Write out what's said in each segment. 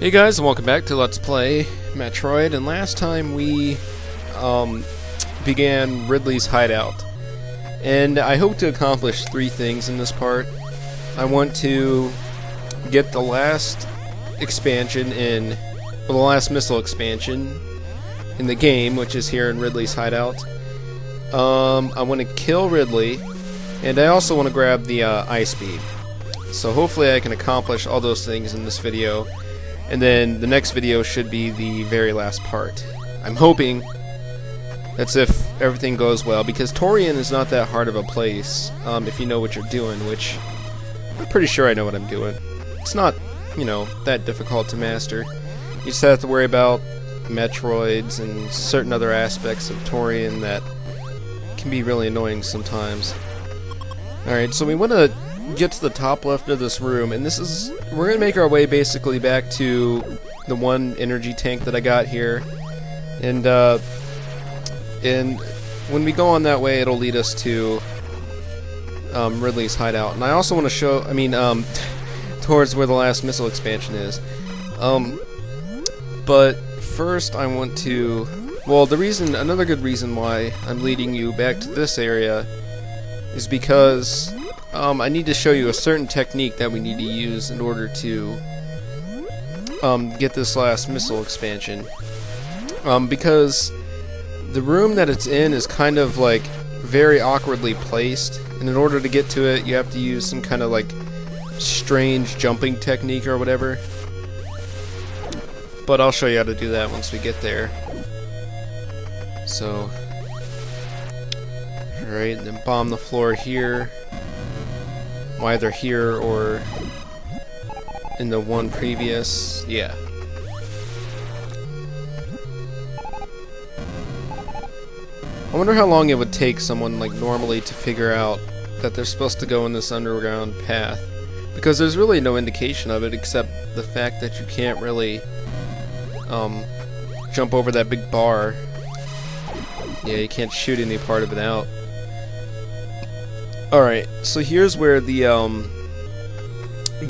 Hey guys, and welcome back to Let's Play Metroid. And last time we began Ridley's Hideout, and I hope to accomplish three things in this part. I want to get the last expansion the last missile expansion in the game, which is here in Ridley's Hideout. I want to kill Ridley, and I also want to grab the ice beam. So hopefully I can accomplish all those things in this video. And then the next video should be the very last part. I'm hoping that's if everything goes well, because Tourian is not that hard of a place if you know what you're doing, which I'm pretty sure I know what I'm doing. It's not, you know, that difficult to master. You just have to worry about Metroids and certain other aspects of Tourian that can be really annoying sometimes. Alright, so we want to get to the top left of this room, and we're gonna make our way basically back to the one energy tank that I got here, and when we go on that way, it'll lead us to Ridley's Hideout. And I also want to show, towards where the last missile expansion is. But first, I want to, well, another good reason why I'm leading you back to this area is because I need to show you a certain technique that we need to use in order to get this last missile expansion. Because the room that it's in is kind of like very awkwardly placed, and in order to get to it you have to use some kind of like strange jumping technique or whatever. But I'll show you how to do that once we get there. So, alright, then bomb the floor here. Either here or in the one previous. Yeah. I wonder how long it would take someone like normally to figure out that they're supposed to go in this underground path, because there's really no indication of it except the fact that you can't really jump over that big bar. Yeah, you can't shoot any part of it out. Alright, so here's where the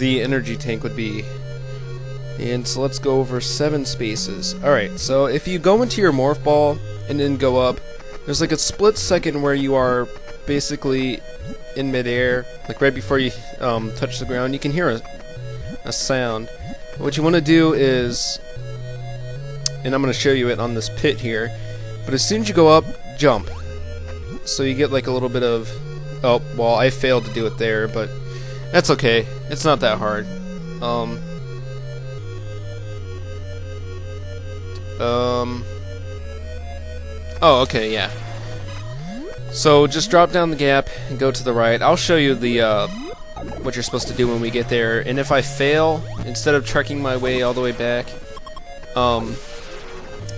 energy tank would be. And so let's go over 7 spaces. Alright, so if you go into your morph ball and then go up, there's like a split second where you are basically in midair, like right before you touch the ground. You can hear a sound. What you want to do is, and I'm going to show you it on this pit here, but as soon as you go up, jump. So you get like a little bit of, oh, well, I failed to do it there, but that's okay. It's not that hard. Oh, okay, yeah. So just drop down the gap and go to the right. I'll show you the what you're supposed to do when we get there. And if I fail, instead of trekking my way all the way back,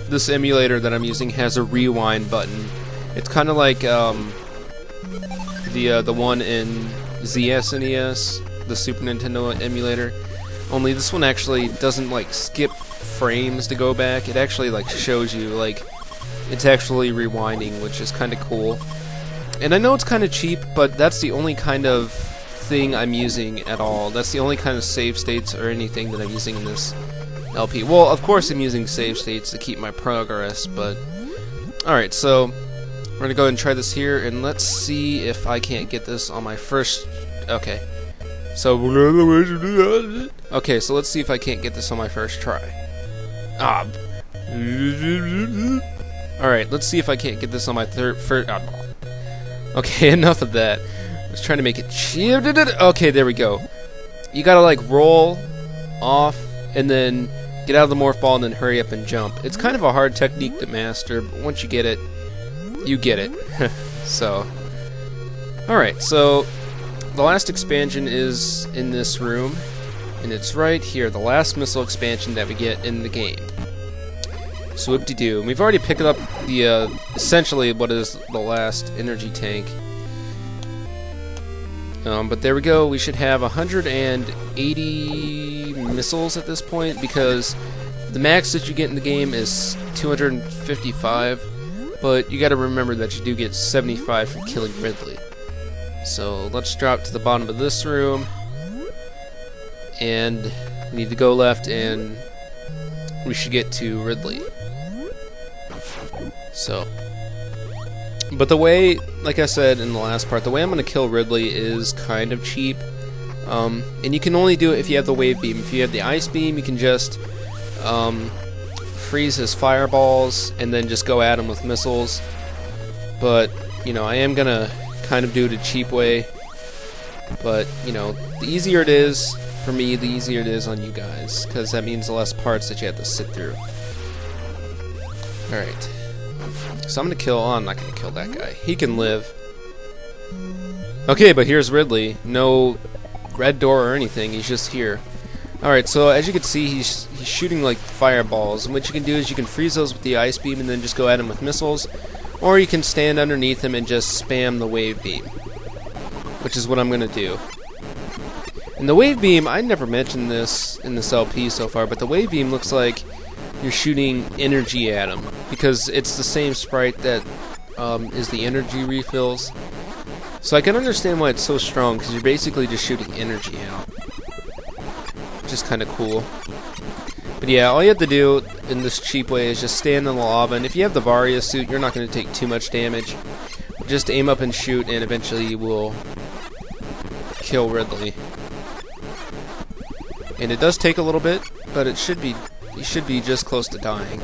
this emulator that I'm using has a rewind button. It's kind of like the one in ZSNES, the Super Nintendo emulator. Only this one actually doesn't like skip frames to go back. It actually like shows you like it's actually rewinding, which is kind of cool. And I know it's kind of cheap, but that's the only kind of thing I'm using at all. That's the only kind of save states or anything that I'm using in this LP. Well, of course I'm using save states to keep my progress, but alright, so we're gonna go ahead and try this here, and let's see if I can't get this on my first. Okay, so so let's see if I can't get this on my first try. Alright, let's see if I can't get this on my first. Okay, enough of that. I was trying to make it cheap. Okay, there we go. You gotta like roll off and then get out of the morph ball and then hurry up and jump. It's kind of a hard technique to master, but once you get it, you get it. So, alright, so the last expansion is in this room, and it's right here, the last missile expansion that we get in the game. So whoop-de-doo. And we've already picked up the, essentially what is the last energy tank. But there we go, we should have 180 missiles at this point, because the max that you get in the game is 255. But you gotta remember that you do get 75 from killing Ridley. So let's drop to the bottom of this room, and we need to go left and we should get to Ridley. So, but the way, like I said in the last part, the way I'm going to kill Ridley is kind of cheap. And you can only do it if you have the wave beam. If you have the ice beam, you can just freeze his fireballs and then just go at him with missiles. But, you know, I am going to kind of do it a cheap way. But, you know, the easier it is for me, the easier it is on you guys, because that means the less parts that you have to sit through. Alright. So I'm going to kill... Oh, I'm not going to kill that guy. He can live. Okay, but here's Ridley. No red door or anything. He's just here. Alright, so as you can see, he's shooting like fireballs. And what you can do is you can freeze those with the ice beam and then just go at him with missiles. Or you can stand underneath him and just spam the wave beam, which is what I'm going to do. And the wave beam, I never mentioned this in this LP so far, but the wave beam looks like you're shooting energy at him, because it's the same sprite that is the energy refills. So I can understand why it's so strong, because you're basically just shooting energy out, which is kind of cool. But yeah, all you have to do in this cheap way is just stand in the lava, and if you have the Varia suit, you're not going to take too much damage. Just aim up and shoot, and eventually you will kill Ridley. And it does take a little bit, but it should be, you should be just close to dying.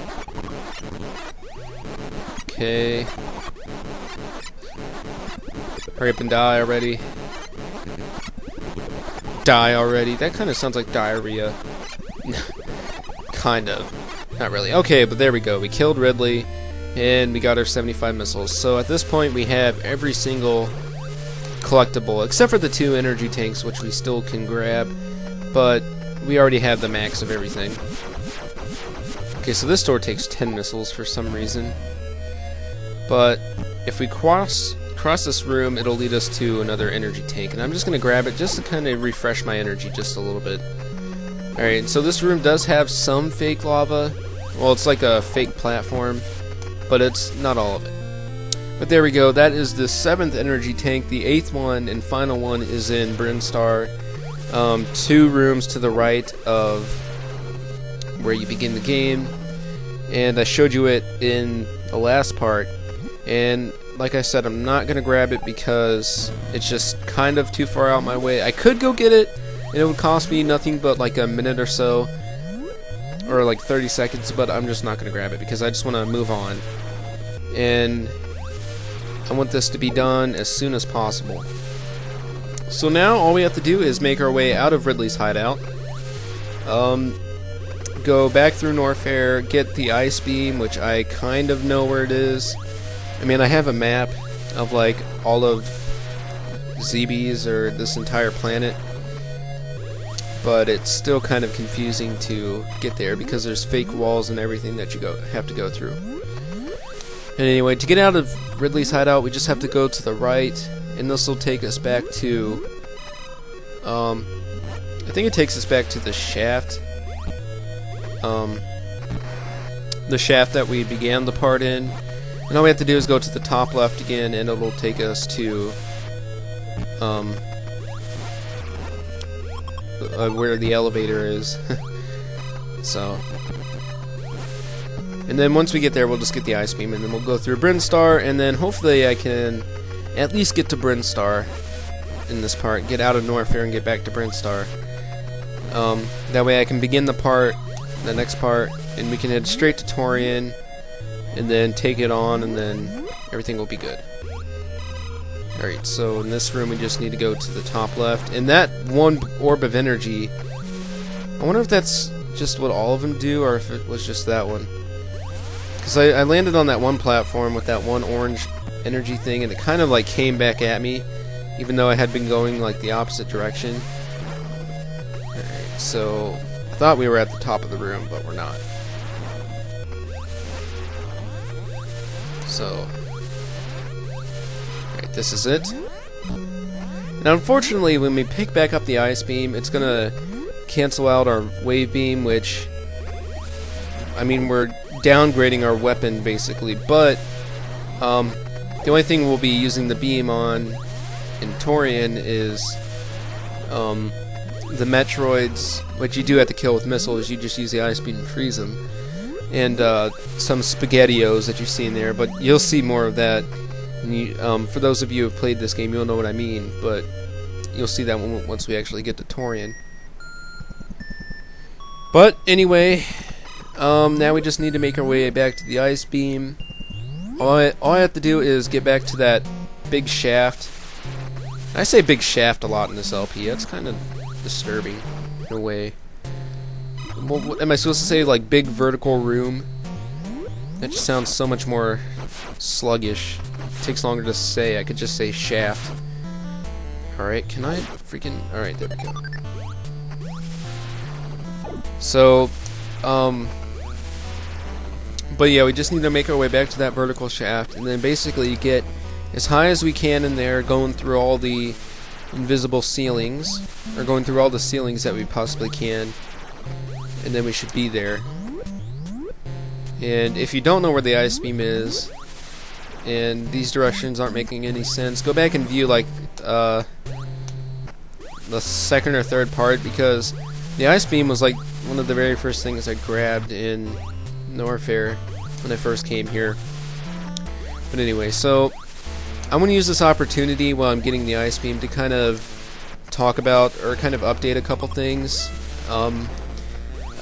Okay. Hurry up and die already. Die already. That kind of sounds like diarrhea. Kind of. Not really. Okay, but there we go. We killed Ridley, and we got our 75 missiles. So at this point, we have every single collectible, except for the 2 energy tanks, which we still can grab, but we already have the max of everything. Okay, so this door takes 10 missiles for some reason. But if we cross this room, it'll lead us to another energy tank, and I'm just going to grab it just to kind of refresh my energy just a little bit. Alright, so this room does have some fake lava. Well, it's like a fake platform, but it's not all of it. But there we go, that is the 7th energy tank. The 8th one and final one is in Brinstar. 2 rooms to the right of where you begin the game. And I showed you it in the last part. And like I said, I'm not going to grab it because it's just kind of too far out my way. I could go get it, and it would cost me nothing but like a minute or so, or like 30 seconds, but I'm just not going to grab it because I just want to move on. And I want this to be done as soon as possible. So now all we have to do is make our way out of Ridley's hideout, go back through Norfair, get the ice beam, which I kind of know where it is. I mean, I have a map of like all of ZB's or this entire planet, but it's still kind of confusing to get there because there's fake walls and everything that you have to go through. And anyway, to get out of Ridley's hideout, we just have to go to the right, and this will take us back to, I think it takes us back to the shaft, that we began the part in. And all we have to do is go to the top left again, and it'll take us to where the elevator is. So, and then once we get there, we'll just get the ice beam, and then we'll go through Brinstar, and then hopefully I can at least get to Brinstar in this part, get out of Norfair and get back to Brinstar. That way I can begin the next part, and we can head straight to Tourian, and then take it on, and then everything will be good. Alright, so in this room we just need to go to the top left, and that one orb of energy, I wonder if that's just what all of them do, or if it was just that one. Because I landed on that one platform with that one orange energy thing, and it kind of like came back at me, even though I had been going like the opposite direction. Alright, so I thought we were at the top of the room, but we're not. So, alright, this is it. Now, unfortunately, when we pick back up the ice beam, it's gonna cancel out our wave beam, which, I mean, we're downgrading our weapon basically, but the only thing we'll be using the beam on in Tourian is the Metroids, what you do have to kill with missiles, you just use the ice beam and freeze them. And some SpaghettiOs that you've seen there, but you'll see more of that. And you, for those of you who have played this game, you'll know what I mean, but you'll see that once we actually get to Tourian. But anyway, now we just need to make our way back to the ice beam. All I have to do is get back to that big shaft. I say big shaft a lot in this LP. That's kind of disturbing in a way. What, am I supposed to say like big vertical room? That just sounds so much more sluggish. It takes longer to say. I could just say shaft. Alright, can I freaking... Alright, there we go. So, but yeah, we just need to make our way back to that vertical shaft, and then basically get as high as we can in there, going through all the invisible ceilings, or going through all the ceilings that we possibly can, and then we should be there. And if you don't know where the ice beam is, and these directions aren't making any sense, go back and view like the second or third part, because the ice beam was like one of the very first things I grabbed in Norfair when I first came here. But anyway, so I'm going to use this opportunity while I'm getting the ice beam to kind of talk about, or kind of update a couple things. I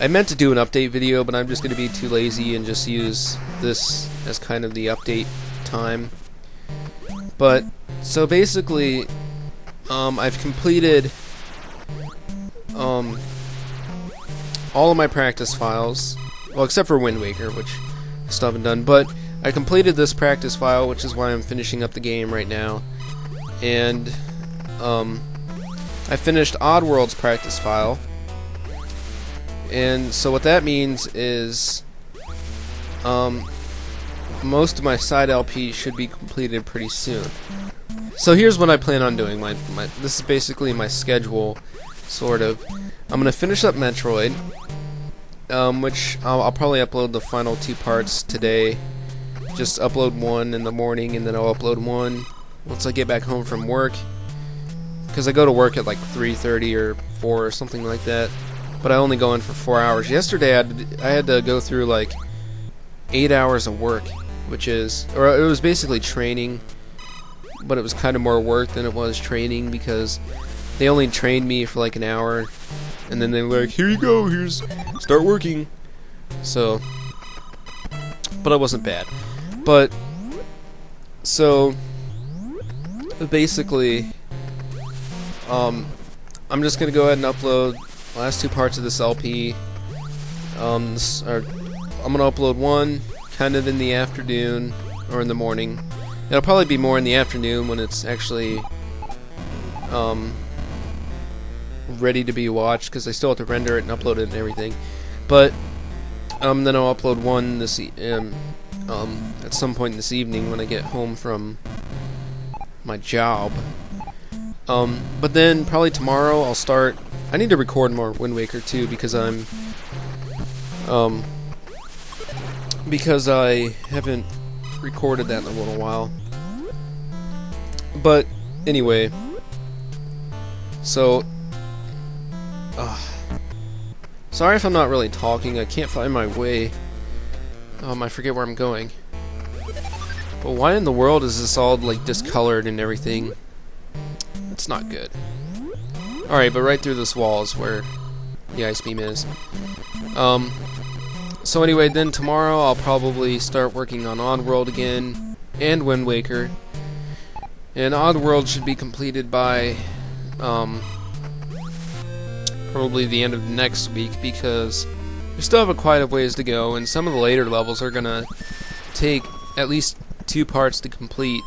meant to do an update video, but I'm just going to be too lazy and just use this as kind of the update time. But, so basically, I've completed all of my practice files, well, except for Wind Waker, which I still haven't done, but I completed this practice file, which is why I'm finishing up the game right now, and I finished Oddworld's practice file, and so what that means is most of my side LP should be completed pretty soon. So here's what I plan on doing. This is basically my schedule, sort of. I'm going to finish up Metroid, which I'll probably upload the final 2 parts today. Just upload one in the morning, and then I'll upload one once I get back home from work. Because I go to work at like 3:30 or 4 or something like that. But I only go in for 4 hours. Yesterday I had to go through like 8 hours of work, which is, or it was basically training, but it was kind of more work than it was training, because they only trained me for like an hour, and then they were like, here you go, start working. So, but it wasn't bad. But, so, basically, I'm just going to go ahead and upload the last 2 parts of this LP. I'm going to upload one kind of in the afternoon, or in the morning. It'll probably be more in the afternoon when it's actually ready to be watched, because I still have to render it and upload it and everything. But then I'll upload one at some point this evening when I get home from my job. But then probably tomorrow I'll start. I need to record more Wind Waker too, because because I haven't recorded that in a little while. But anyway, so sorry if I'm not really talking. I can't find my way. I forget where I'm going. But why in the world is this all like discolored and everything? It's not good. Alright, but right through this wall is where the ice beam is. So anyway, then tomorrow I'll probably start working on Oddworld again, and Wind Waker. And Oddworld should be completed by probably the end of next week, because we still have quite a ways to go, and some of the later levels are gonna take at least 2 parts to complete.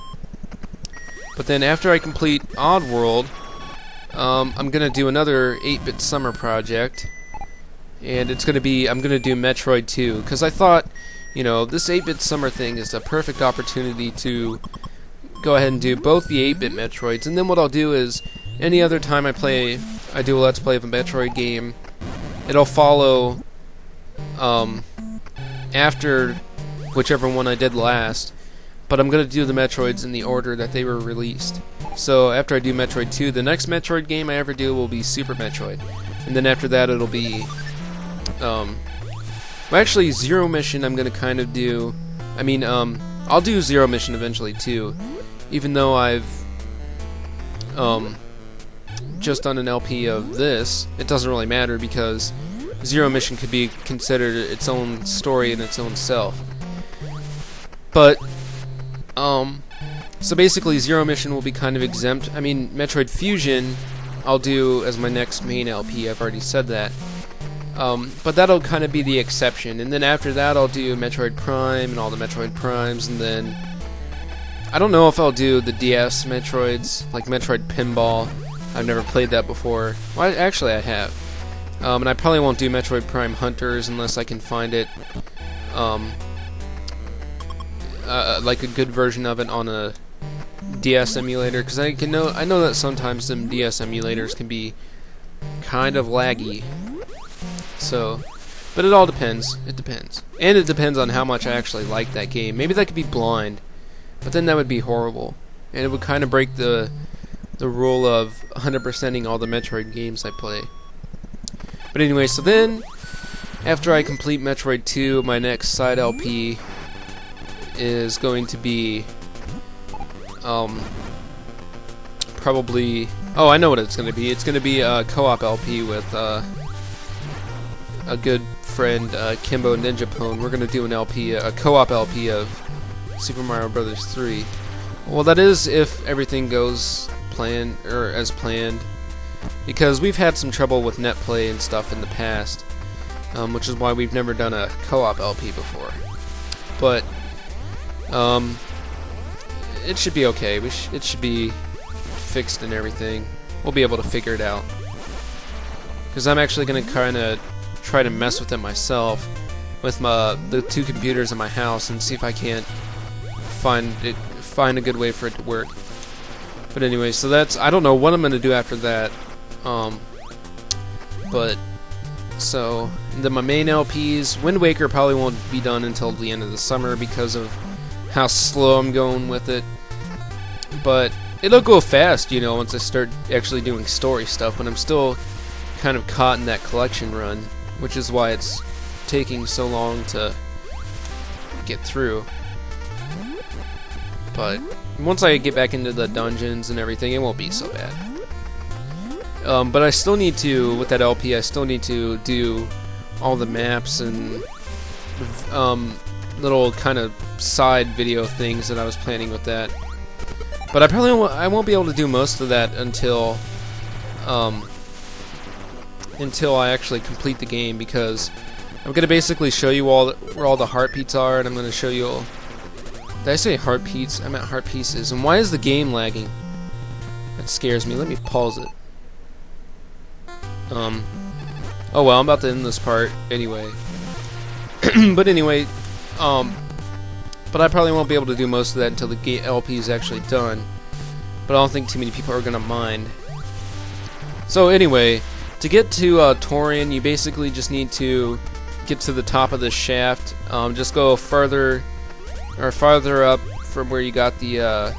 But then after I complete Oddworld, I'm gonna do another 8-bit summer project, and it's gonna be, I'm gonna do Metroid 2, because I thought, you know, this 8-bit summer thing is a perfect opportunity to go ahead and do both the 8-bit Metroids, and then what I'll do is, any other time I do a Let's Play of a Metroid game, it'll follow after whichever one I did last. but I'm going to do the Metroids in the order that they were released. So after I do Metroid 2, the next Metroid game I ever do will be Super Metroid. And then after that it'll be... well, actually, Zero Mission I'm going to kind of do... I mean, I'll do Zero Mission eventually too. Even though I've just done an LP of this, it doesn't really matter because Zero Mission could be considered its own story in its own self. But, so basically Zero Mission will be kind of exempt. I mean, Metroid Fusion I'll do as my next main LP, I've already said that. But that'll kind of be the exception. And then after that I'll do Metroid Prime and all the Metroid Primes, and then I don't know if I'll do the DS Metroids, like Metroid Pinball. I've never played that before. Well, actually I have. And I probably won't do Metroid Prime Hunters unless I can find it, like a good version of it on a DS emulator, because I know that sometimes some DS emulators can be kind of laggy. So, but it all depends. It depends, and it depends on how much I actually like that game. Maybe that could be blind, but then that would be horrible, and it would kind of break the rule of 100%ing all the Metroid games I play. But anyway, so then after I complete Metroid 2, my next side LP is going to be probably, oh, I know what it's going to be. It's going to be a co-op LP with a good friend, Kimbo Ninjapone. We're going to do an LP, a co-op LP of Super Mario Bros. 3. Well, that is if everything goes as planned, because we've had some trouble with net play and stuff in the past, which is why we've never done a co-op LP before. But it should be okay. It should be fixed and everything. We'll be able to figure it out, because I'm actually going to kind of try to mess with it myself with the two computers in my house and see if I can't find a good way for it to work. But anyway, so that's, I don't know what I'm going to do after that. But so then my main LPs, Wind Waker probably won't be done until the end of the summer because of how slow I'm going with it. But it'll go fast, you know, once I start actually doing story stuff, but I'm still kind of caught in that collection run, which is why it's taking so long to get through. But once I get back into the dungeons and everything, it won't be so bad. But I still need to, with that LP, I still need to do all the maps and little kind of side video things that I was planning with that. But I won't be able to do most of that until I actually complete the game, because I'm going to basically show you where all the heartbeats are, and I'm going to show you... Did I say heartbeats? I meant heart pieces. And why is the game lagging? That scares me. Let me pause it. Oh well, I'm about to end this part anyway. But anyway, but I probably won't be able to do most of that until the LP is actually done. But I don't think too many people are gonna mind. So anyway, to get to Tourian, you basically just need to get to the top of the shaft. Just go farther up from where you got the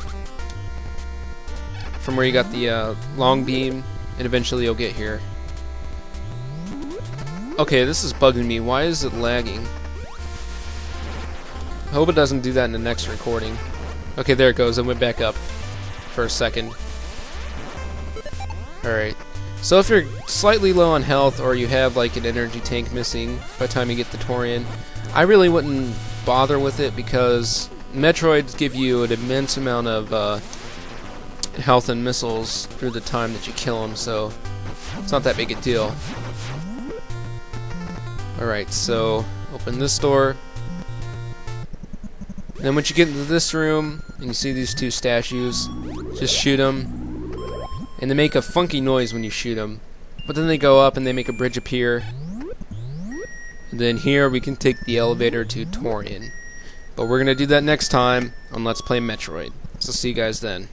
long beam, and eventually you'll get here. Okay, this is bugging me. Why is it lagging? I hope it doesn't do that in the next recording. Okay, there it goes. I went back up for a second. Alright. So if you're slightly low on health, or you have like an energy tank missing by the time you get to Tourian, I really wouldn't bother with it, because Metroids give you an immense amount of health and missiles through the time that you kill them, so it's not that big a deal. Alright, so open this door. Then once you get into this room and you see these two statues, just shoot them. And they make a funky noise when you shoot them. But then they go up and they make a bridge appear. And then here we can take the elevator to Tourian. But we're going to do that next time on Let's Play Metroid. So see you guys then.